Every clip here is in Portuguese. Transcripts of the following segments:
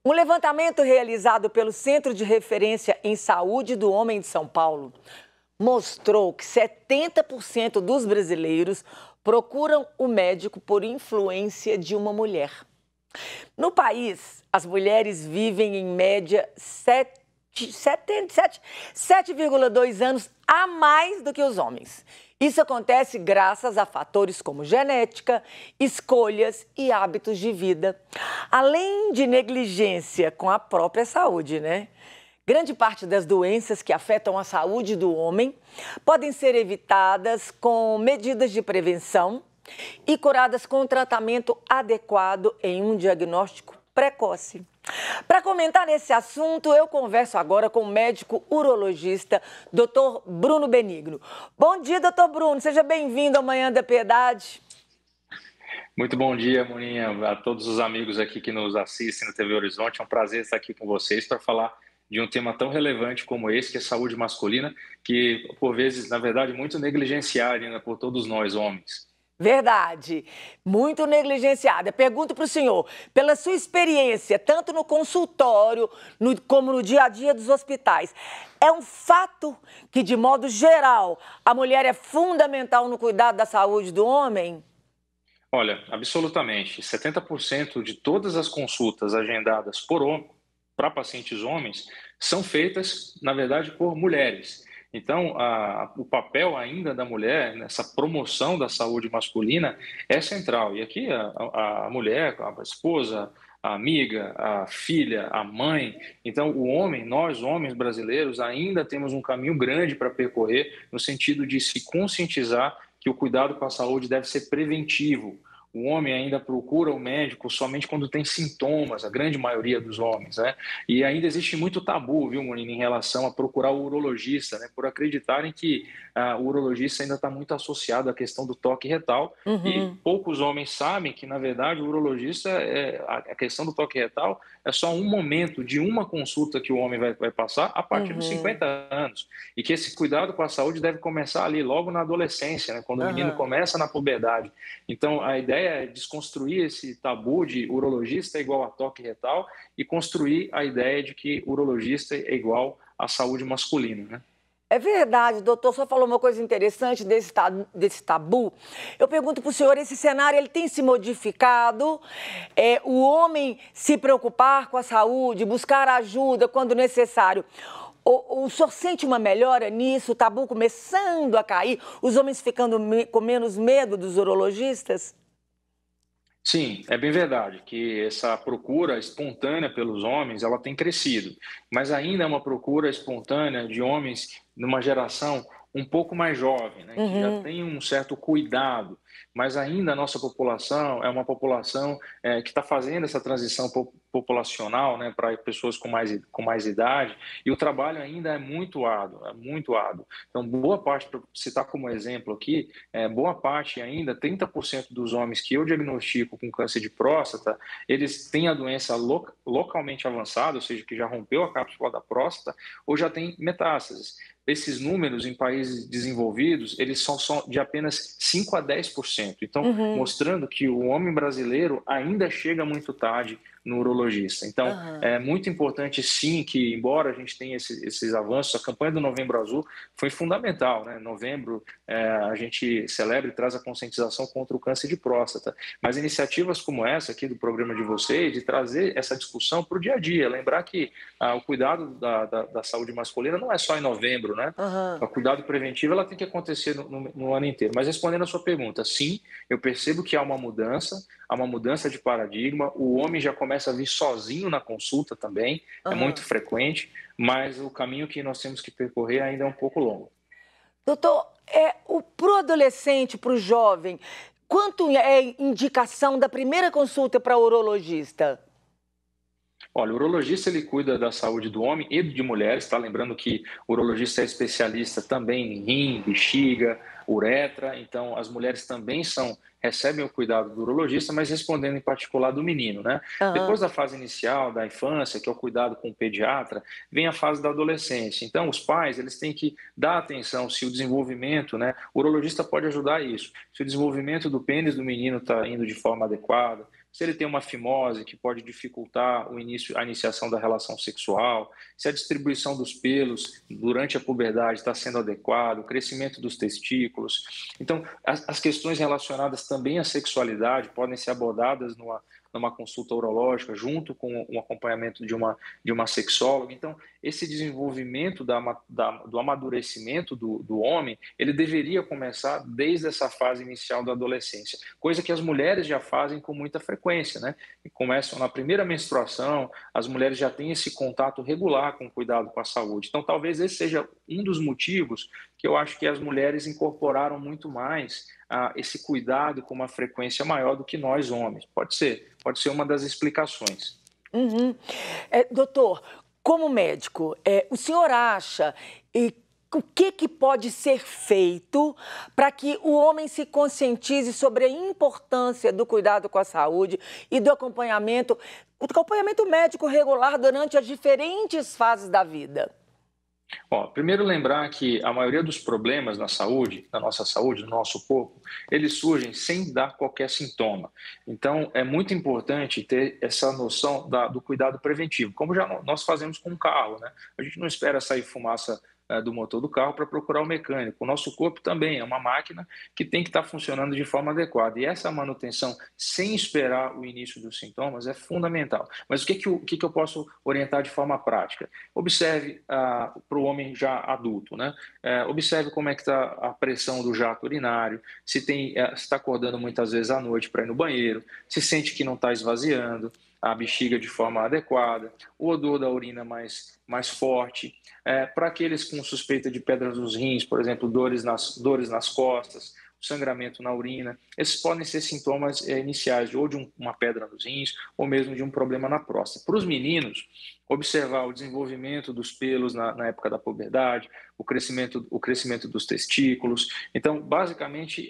Um levantamento realizado pelo Centro de Referência em Saúde do Homem de São Paulo mostrou que 70% dos brasileiros procuram o médico por influência de uma mulher. No país, as mulheres vivem em média 7,2 anos a mais do que os homens. Isso acontece graças a fatores como genética, escolhas e hábitos de vida, além de negligência com a própria saúde, né? Grande parte das doenças que afetam a saúde do homem podem ser evitadas com medidas de prevenção e curadas com tratamento adequado em um diagnóstico precoce. Para comentar esse assunto, eu converso agora com o médico urologista, Dr. Bruno Benigno. Bom dia, doutor Bruno. Seja bem-vindo ao Manhã da Piedade. Muito bom dia, Moninha, a todos os amigos aqui que nos assistem no TV Horizonte. É um prazer estar aqui com vocês para falar de um tema tão relevante como esse, que é saúde masculina, que, por vezes, na verdade, muito negligenciado ainda por todos nós, homens. Verdade, muito negligenciada. Pergunto para o senhor, pela sua experiência, tanto no consultório como no dia a dia dos hospitais, é um fato que, de modo geral, a mulher é fundamental no cuidado da saúde do homem? Olha, absolutamente. 70% de todas as consultas agendadas para pacientes homens são feitas, na verdade, por mulheres. Então, o papel ainda da mulher nessa promoção da saúde masculina é central. E aqui a mulher, a esposa, a amiga, a filha, a mãe. Então, nós homens brasileiros, ainda temos um caminho grande para percorrer no sentido de se conscientizar que o cuidado com a saúde deve ser preventivo. O homem ainda procura o médico somente quando tem sintomas, a grande maioria dos homens, né? E ainda existe muito tabu, viu, Monina, em relação a procurar o urologista, né? Por acreditarem que o urologista ainda está muito associado à questão do toque retal. E poucos homens sabem que, na verdade, o urologista, a questão do toque retal é só um momento de uma consulta que o homem vai passar a partir dos 50 anos. E que esse cuidado com a saúde deve começar ali, logo na adolescência, né? Quando o menino começa na puberdade. Então, a ideia é desconstruir esse tabu de urologista é igual a toque retal e construir a ideia de que urologista é igual à saúde masculina, né? É verdade, doutor, só falou uma coisa interessante desse tabu. Eu pergunto para o senhor, esse cenário ele tem se modificado? O homem se preocupar com a saúde, buscar ajuda quando necessário. O senhor sente uma melhora nisso, o tabu começando a cair, os homens ficando com menos medo dos urologistas? Sim, é bem verdade que essa procura espontânea pelos homens, ela tem crescido, mas ainda é uma procura espontânea de homens numa geração um pouco mais jovem, né, que já tem um certo cuidado, mas ainda a nossa população é uma população que está fazendo essa transição populacional, né, para pessoas com mais idade, e o trabalho ainda é muito árduo, é muito árduo. Então, boa parte, para citar como exemplo aqui, boa parte ainda, 30% dos homens que eu diagnostico com câncer de próstata, eles têm a doença localmente avançada, ou seja, que já rompeu a cápsula da próstata, ou já tem metástases. Esses números em países desenvolvidos, eles são de apenas 5 a 10%. Então, mostrando que o homem brasileiro ainda chega muito tarde no urologista. Então, é muito importante, sim, que, embora a gente tenha esses avanços, a campanha do Novembro Azul foi fundamental, né? Em novembro, a gente celebra e traz a conscientização contra o câncer de próstata. Mas iniciativas como essa aqui do programa de vocês, de trazer essa discussão para o dia a dia, lembrar que o cuidado da saúde masculina não é só em novembro, né? O cuidado preventivo ela tem que acontecer no ano inteiro. Mas respondendo a sua pergunta, sim, eu percebo que há uma mudança de paradigma, o homem já começa a vir sozinho na consulta também, é muito frequente, mas o caminho que nós temos que percorrer ainda é um pouco longo. Doutor, pro adolescente, pro jovem, quanto é indicação da primeira consulta para urologista? Olha, o urologista ele cuida da saúde do homem e de mulheres, tá? Lembrando que o urologista é especialista também em rim, bexiga, uretra, então as mulheres também recebem o cuidado do urologista, mas respondendo em particular do menino, né? Depois da fase inicial, da infância, que é o cuidado com o pediatra, vem a fase da adolescência. Então, os pais, eles têm que dar atenção se o desenvolvimento, né? O urologista pode ajudar isso. Se o desenvolvimento do pênis do menino está indo de forma adequada, se ele tem uma fimose que pode dificultar a iniciação da relação sexual, se a distribuição dos pelos durante a puberdade está sendo adequada, o crescimento dos testículos. Então, as questões relacionadas também à sexualidade podem ser abordadas numa consulta urológica, junto com o acompanhamento de uma sexóloga. Então, esse desenvolvimento do amadurecimento do homem, ele deveria começar desde essa fase inicial da adolescência, coisa que as mulheres já fazem com muita frequência, né? E começam na primeira menstruação, as mulheres já têm esse contato regular com o cuidado com a saúde. Então, talvez esse seja um dos motivos que eu acho que as mulheres incorporaram muito mais esse cuidado com uma frequência maior do que nós homens. Pode ser uma das explicações. Uhum. Doutor, como médico, o senhor acha o que pode ser feito para que o homem se conscientize sobre a importância do cuidado com a saúde e do acompanhamento médico regular durante as diferentes fases da vida? Primeiro lembrar que a maioria dos problemas na saúde, da nossa saúde, do nosso corpo, eles surgem sem dar qualquer sintoma. Então, é muito importante ter essa noção do cuidado preventivo, como já nós fazemos com o carro, né? A gente não espera sair fumaça do motor do carro para procurar o mecânico. O nosso corpo também é uma máquina que tem que estar funcionando de forma adequada. E essa manutenção, sem esperar o início dos sintomas, é fundamental. Mas o que eu posso orientar de forma prática? Observe para o homem já adulto, né? Observe como é que está a pressão do jato urinário, se está acordando muitas vezes à noite para ir no banheiro, se sente que não está esvaziando a bexiga de forma adequada, o odor da urina mais forte. Para aqueles com suspeita de pedras nos rins, por exemplo, dores nas costas, sangramento na urina, esses podem ser sintomas iniciais ou de uma pedra nos rins ou mesmo de um problema na próstata. Para os meninos, observar o desenvolvimento dos pelos na época da puberdade, o crescimento dos testículos. Então, basicamente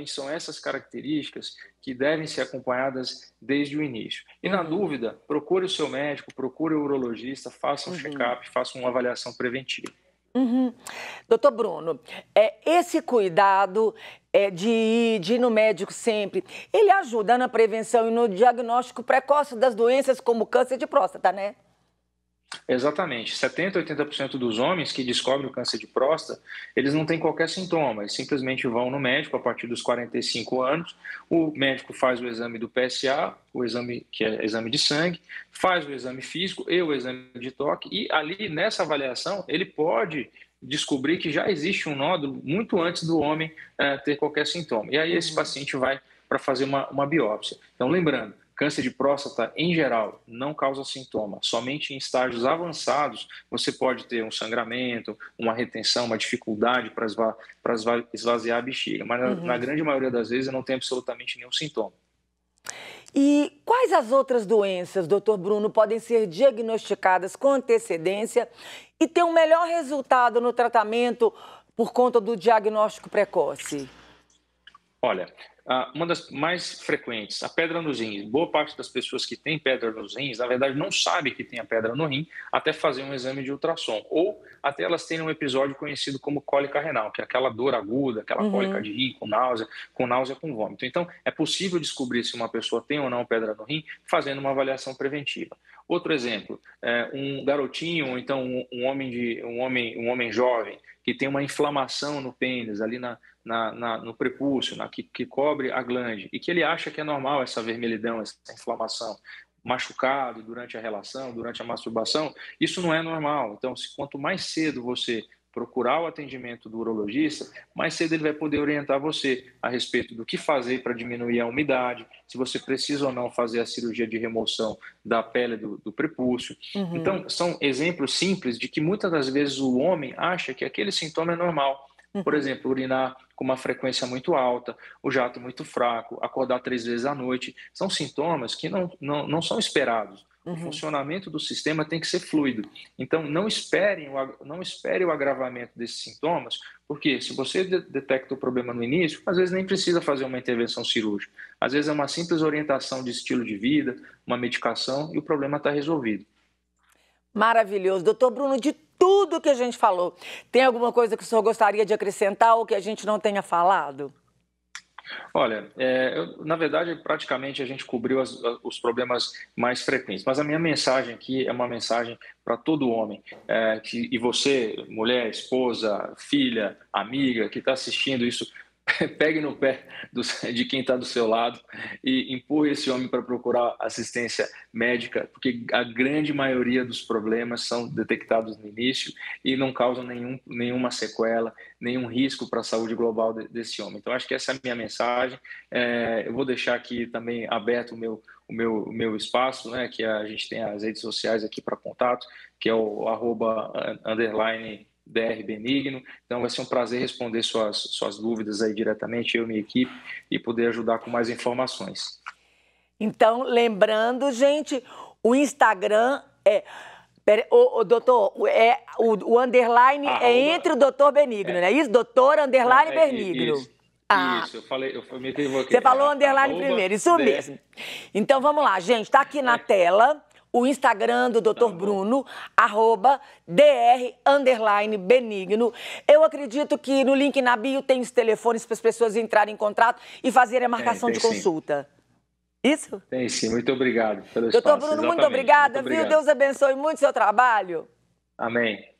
são essas características que devem ser acompanhadas desde o início. E, na dúvida, procure o seu médico, procure o urologista, faça um check-up, faça uma avaliação preventiva. Doutor Bruno, esse cuidado de ir no médico sempre, ele ajuda na prevenção e no diagnóstico precoce das doenças como câncer de próstata, né? Exatamente. 70% a 80% dos homens que descobrem o câncer de próstata, eles não têm qualquer sintoma, eles simplesmente vão no médico a partir dos 45 anos, o médico faz o exame do PSA, o exame que é exame de sangue, faz o exame físico e o exame de toque, e ali nessa avaliação ele pode descobrir que já existe um nódulo muito antes do homem ter qualquer sintoma. E aí esse paciente vai para fazer uma biópsia. Então, lembrando, câncer de próstata, em geral, não causa sintoma. Somente em estágios avançados você pode ter um sangramento, uma retenção, uma dificuldade para esvaziar a bexiga. Mas na grande maioria das vezes não tem absolutamente nenhum sintoma. E quais as outras doenças, doutor Bruno, podem ser diagnosticadas com antecedência e ter um melhor resultado no tratamento por conta do diagnóstico precoce? Olha, uma das mais frequentes, a pedra nos rins. Boa parte das pessoas que têm pedra nos rins, na verdade, não sabe que tem a pedra no rim até fazer um exame de ultrassom. Ou até elas terem um episódio conhecido como cólica renal, que é aquela dor aguda, aquela cólica de rim, com náusea, com vômito. Então, é possível descobrir se uma pessoa tem ou não pedra no rim fazendo uma avaliação preventiva. Outro exemplo, um garotinho, ou então um homem jovem, que tem uma inflamação no pênis, ali no prepúcio, que cobre a glande, e que ele acha que é normal essa vermelhidão, essa inflamação, machucado durante a relação, durante a masturbação, isso não é normal. Então, quanto mais cedo você procurar o atendimento do urologista, mais cedo ele vai poder orientar você a respeito do que fazer para diminuir a umidade, se você precisa ou não fazer a cirurgia de remoção da pele do prepúcio. Então, são exemplos simples de que muitas das vezes o homem acha que aquele sintoma é normal. Por exemplo, urinar com uma frequência muito alta, o jato muito fraco, acordar 3 vezes à noite. São sintomas que não são esperados. O funcionamento do sistema tem que ser fluido. Então, não espere o agravamento desses sintomas, porque se você detecta o problema no início, às vezes nem precisa fazer uma intervenção cirúrgica. Às vezes é uma simples orientação de estilo de vida, uma medicação e o problema está resolvido. Maravilhoso. Doutor Bruno, de tudo que a gente falou, tem alguma coisa que o senhor gostaria de acrescentar ou que a gente não tenha falado? Olha, na verdade, praticamente a gente cobriu os problemas mais frequentes, mas a minha mensagem aqui é uma mensagem para todo homem, e você, mulher, esposa, filha, amiga, que está assistindo isso, pegue no pé de quem está do seu lado e empurre esse homem para procurar assistência médica, porque a grande maioria dos problemas são detectados no início e não causam nenhuma sequela, nenhum risco para a saúde global desse homem. Então, acho que essa é a minha mensagem. Eu vou deixar aqui também aberto o meu espaço, né, que a gente tem as redes sociais aqui para contato, que é o @_Dr Benigno. Então vai ser um prazer responder suas dúvidas aí diretamente, eu e minha equipe, e poder ajudar com mais informações. Então, lembrando, gente, o Instagram é... doutor, o underline é entre o doutor Benigno, não é isso? Doutor underline Benigno. Isso, eu me equivoquei. Você falou underline primeiro, isso mesmo. Então, vamos lá, gente, tá aqui na tela o Instagram do Dr. Bruno, @Dr_Benigno. Eu acredito que no link na bio tem os telefones para as pessoas entrarem em contato e fazerem a marcação de consulta. Isso? Tem sim, muito obrigado pelo espaço. Doutor Bruno, muito obrigada, viu? Deus abençoe muito o seu trabalho. Amém.